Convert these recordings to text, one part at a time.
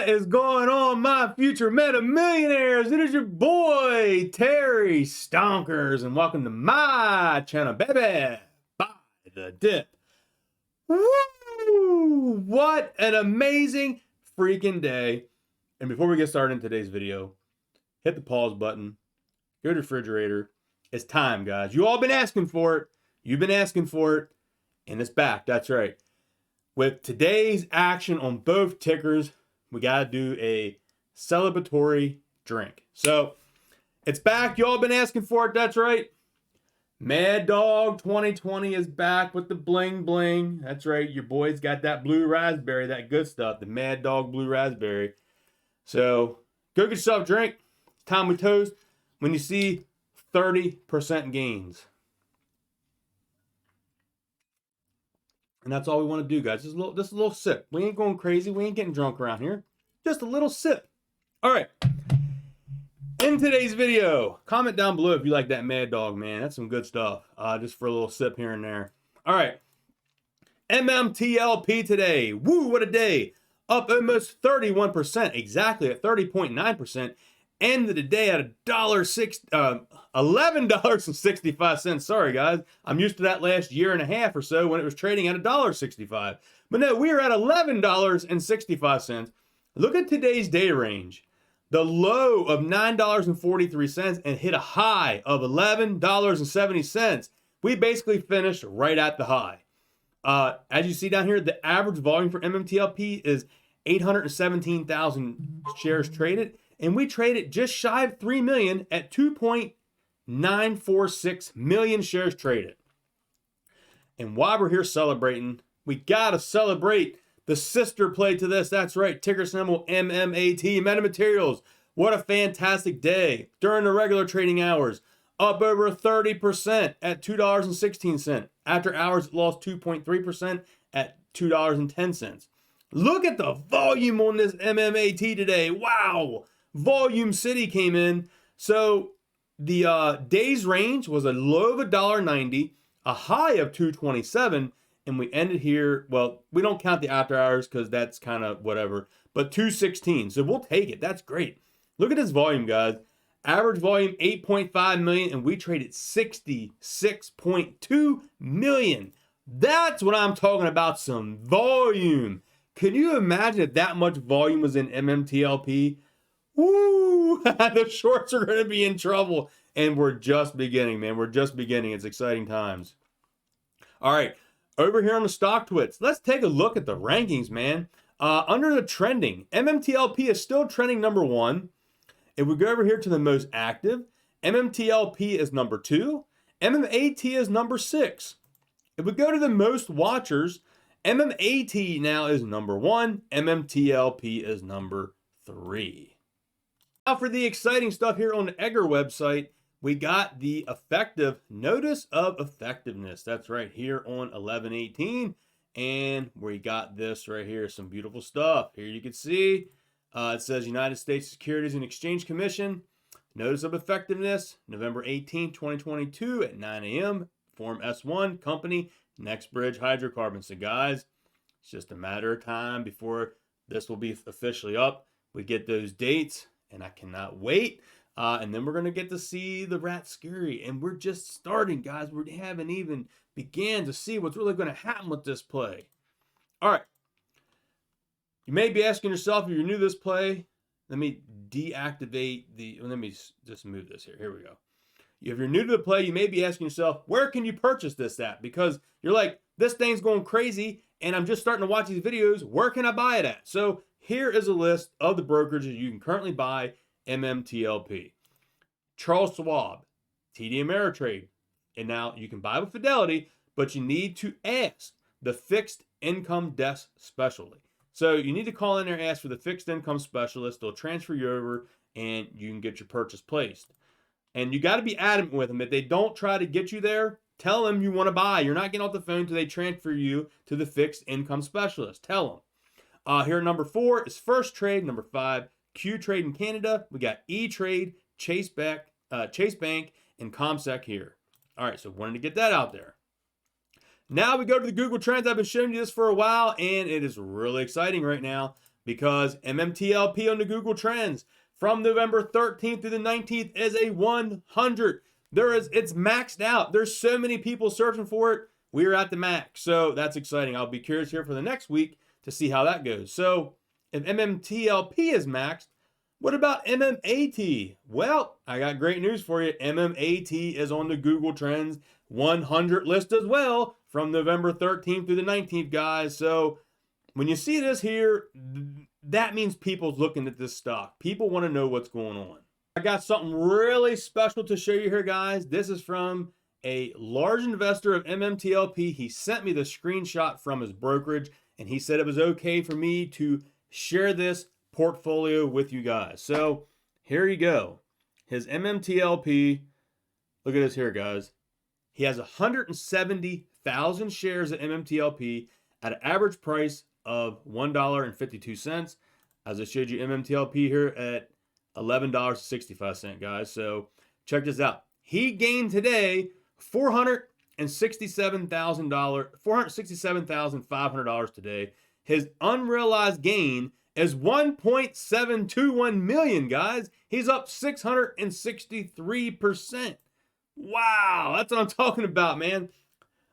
What is going on, my future meta millionaires? It is your boy, Terry Stonkers, and welcome to my channel, baby. Buy the dip. Woo! What an amazing freaking day. And before we get started in today's video, hit the pause button, go to the refrigerator. It's time, guys. You all been asking for it. You've been asking for it, and it's back. That's right. With today's action on both tickers, we got to do a celebratory drink. So it's back. Y'all been asking for it. That's right. Mad Dog 2020 is back with the bling bling. That's right. Your boy's got that blue raspberry, that good stuff, the Mad Dog blue raspberry. So go get yourself a drink. It's time we toast when you see 30% gains. And that's all we want to do, guys. Just a little sip. We ain't going crazy. We ain't getting drunk around here. Just a little sip. All right. In today's video, comment down below if you like that Mad Dog, man. That's some good stuff. Just for a little sip here and there. All right. MMTLP today. Woo, what a day. Up almost 31%. Exactly at 30.9%. Ended the day at $11.65. Sorry, guys. I'm used to that last year and a half or so when it was trading at $1.65. But no, we are at $11.65. Look at today's day range. The low of $9.43 and hit a high of $11.70. We basically finished right at the high. As you see down here, the average volume for MMTLP is 817,000 shares traded. And we traded just shy of 3 million at 2.946 million shares traded. And while we're here celebrating, we got to celebrate the sister play to this. That's right, ticker symbol MMAT, Metamaterials. What a fantastic day. During the regular trading hours, up over 30% at $2.16. After hours, it lost 2.3% at $2.10. Look at the volume on this MMAT today. Wow. Volume City came in. So the day's range was a low of $1.90, a high of $2.27, and we ended here. Well, we don't count the after hours because that's kind of whatever, but $2.16. So we'll take it. That's great. Look at this volume, guys. Average volume 8.5 million, and we traded 66.2 million. That's what I'm talking about. Some volume. Can you imagine if that much volume was in MMTLP? Woo! The shorts are going to be in trouble. And we're just beginning, man. We're just beginning. It's exciting times. All right. Over here on the stock twits, let's take a look at the rankings, man. Under the trending, MMTLP is still trending number 1. If we go over here to the most active, MMTLP is number 2. MMAT is number 6. If we go to the most watchers, MMAT now is number 1. MMTLP is number 3. Now for the exciting stuff here on the Edgar website, we got the effective notice of effectiveness. That's right here on 11/18. And we got this right here, some beautiful stuff. Here you can see it says United States Securities and Exchange Commission, notice of effectiveness, November 18, 2022 at 9 a.m. Form S1, company, Nextbridge Hydrocarbons. So guys, it's just a matter of time before this will be officially up. We get those dates. And I cannot wait. And then we're going to get to see the rat scary. And we're just starting, guys. We haven't even began to see what's really going to happen with this play. All right. You may be asking yourself, if you're new to this play, let me deactivate let me just move this here. Here we go. If you're new to the play, you may be asking yourself, where can you purchase this at? Because you're like, this thing's going crazy, and I'm just starting to watch these videos. Where can I buy it at? So here is a list of the brokerages you can currently buy MMTLP. Charles Schwab, TD Ameritrade. And now you can buy with Fidelity, but you need to ask the fixed income desk specialty. So you need to call in there and ask for the fixed income specialist. They'll transfer you over and you can get your purchase placed. And you got to be adamant with them. If they don't try to get you there, tell them you want to buy. You're not getting off the phone until they transfer you to the fixed income specialist. Tell them. Here, number 4 is First Trade. Number 5, Q Trade in Canada. We got E Trade, Chase Bank, and Comsec here. All right, so wanted to get that out there. Now we go to the Google Trends. I've been showing you this for a while, and it is really exciting right now. because MMTLP on the Google Trends from November 13th through the 19th is a 100. It's maxed out. There's so many people searching for it. We're at the max. So that's exciting. I'll be curious here for the next week to see how that goes. So if MMTLP is maxed, what about MMAT? Well, I got great news for you. MMAT is on the Google Trends 100 list as well from November 13th through the 19th, guys. So when you see this here, that means people's looking at this stock. People want to know what's going on. I got something really special to show you here, guys. This is from a large investor of MMTLP. He sent me the screenshot from his brokerage, and he said it was okay for me to share this portfolio with you guys. So here you go. His MMTLP, look at this here, guys. He has 170,000 shares at MMTLP at an average price of $1.52. As I showed you MMTLP here at $11.65, guys. So check this out. He gained today $467,500 today. His unrealized gain is $1.721 million, guys. He's up 663%. Wow, that's what I'm talking about, man.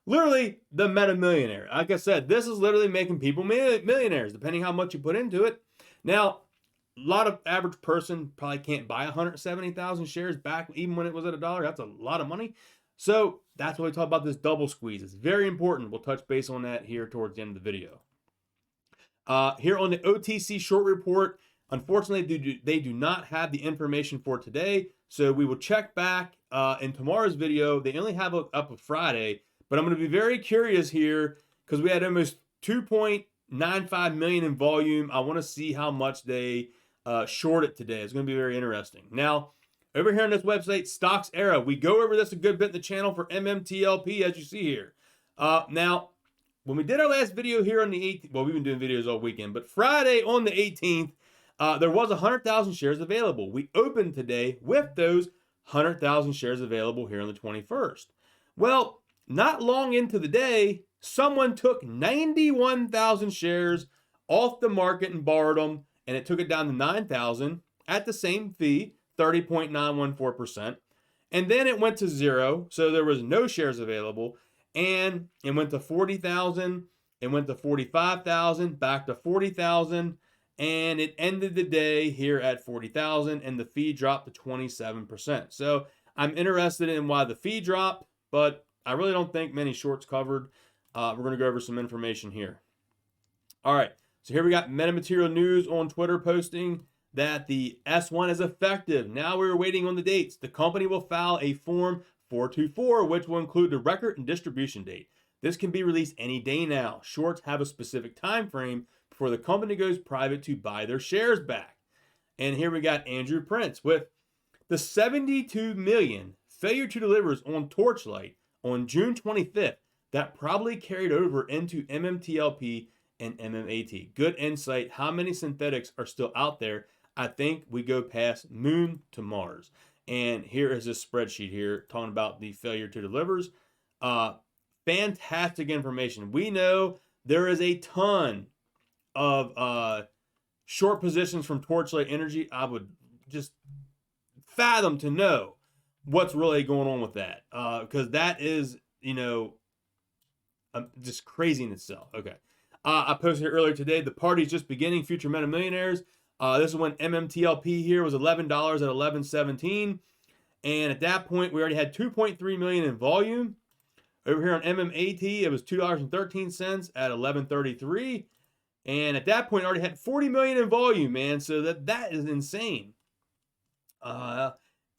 Literally the meta millionaire. Like I said, this is literally making people millionaires, depending how much you put into it. Now, a lot of average person probably can't buy 170,000 shares back, even when it was at $1. That's a lot of money. So that's why we talk about this double squeeze. It's very important. We'll touch base on that here towards the end of the video. Here on the OTC short report, unfortunately, they do not have the information for today. So we will check back in tomorrow's video. They only have up a Friday, but I'm going to be very curious here because we had almost 2.95 million in volume. I want to see how much they shorted today. It's going to be very interesting. Now, over here on this website, Stocks Era, we go over this a good bit in the channel for MMTLP, as you see here. Now, when we did our last video here on the 18th, well, we've been doing videos all weekend, but Friday on the 18th, there was 100,000 shares available. We opened today with those 100,000 shares available here on the 21st. Well, not long into the day, someone took 91,000 shares off the market and borrowed them, and it took it down to 9,000 at the same fee, 30.914%. And then it went to zero, so there was no shares available. And it went to 40,000, it went to 45,000, back to 40,000, and it ended the day here at 40,000, and the fee dropped to 27%. So I'm interested in why the fee dropped, but I really don't think many shorts covered. We're going to go over some information here. All right, so here we got MetaMaterial News on Twitter posting that the S1 is effective. Now we're waiting on the dates. The company will file a Form 424, which will include the record and distribution date. This can be released any day now. Shorts have a specific time frame before the company goes private to buy their shares back. And here we got Andrew Prince with the 72 million failure to deliver on Torchlight on June 25th. That probably carried over into MMTLP and MMAT. Good insight. How many synthetics are still out there? I think we go past Moon to Mars. And here is this spreadsheet here talking about the failure to delivers. Fantastic information. We know there is a ton of short positions from Torchlight Energy. I would just fathom to know what's really going on with that. Because that is, just crazy in itself. Okay. I posted it earlier today. The party's just beginning. Future Meta Millionaires. This is when MMTLP here was $11 at $11.17. And at that point, we already had 2.3 million in volume. Over here on MMAT, it was $2.13 at $11.33. And at that point, I already had 40 million in volume, man. So that is insane. And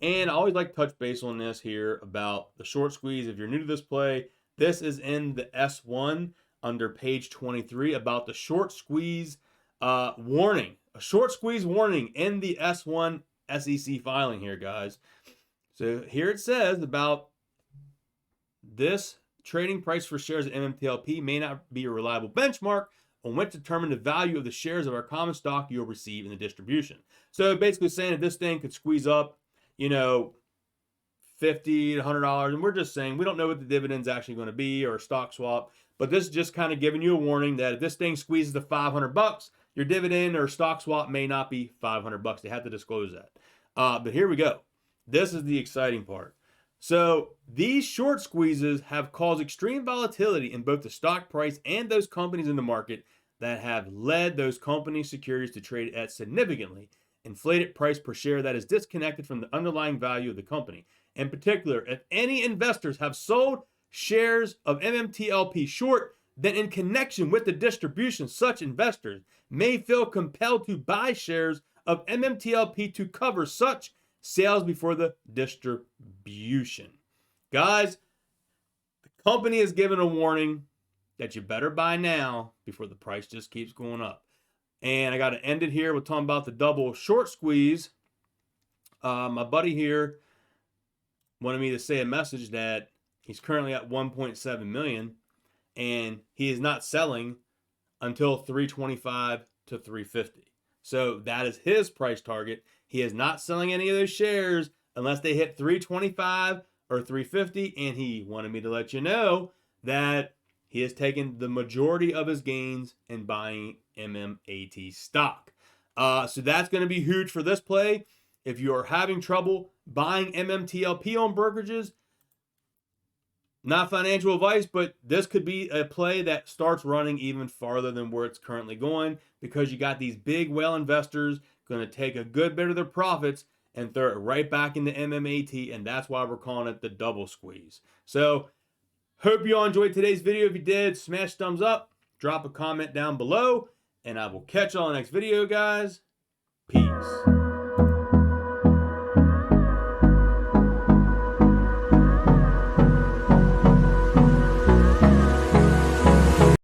I always like to touch base on this here about the short squeeze. If you're new to this play, this is in the S1 under page 23 about the short squeeze warning. A short squeeze warning in the S1 SEC filing here, guys. So here it says about this trading price for shares at MMTLP may not be a reliable benchmark on which to determine the value of the shares of our common stock you'll receive in the distribution. So basically saying that this thing could squeeze up, $50 to $100, and we're just saying we don't know what the dividend's actually going to be or a stock swap, but this is just kind of giving you a warning that if this thing squeezes to $500, your dividend or stock swap may not be $500. They have to disclose that. But here we go. This is the exciting part. So these short squeezes have caused extreme volatility in both the stock price and those companies in the market that have led those company securities to trade at significantly inflated price per share that is disconnected from the underlying value of the company. In particular, if any investors have sold shares of MMTLP short, then in connection with the distribution, such investors may feel compelled to buy shares of MMTLP to cover such sales before the distribution. Guys, the company has given a warning that you better buy now before the price just keeps going up. And I got to end it here with talking about the double short squeeze. My buddy here wanted me to say a message that he's currently at 1.7 million and he is not selling until 325 to 350. So that is his price target. He is not selling any of those shares unless they hit 325 or 350. And he wanted me to let you know that he has taken the majority of his gains in buying MMAT stock. So that's going to be huge for this play. If you are having trouble buying MMTLP on brokerages, not financial advice, but this could be a play that starts running even farther than where it's currently going, because you got these big whale investors going to take a good bit of their profits and throw it right back into MMAT, and that's why we're calling it the double squeeze. So hope you all enjoyed today's video. If you did, smash thumbs up, drop a comment down below, and I will catch you all in the next video, guys. Peace.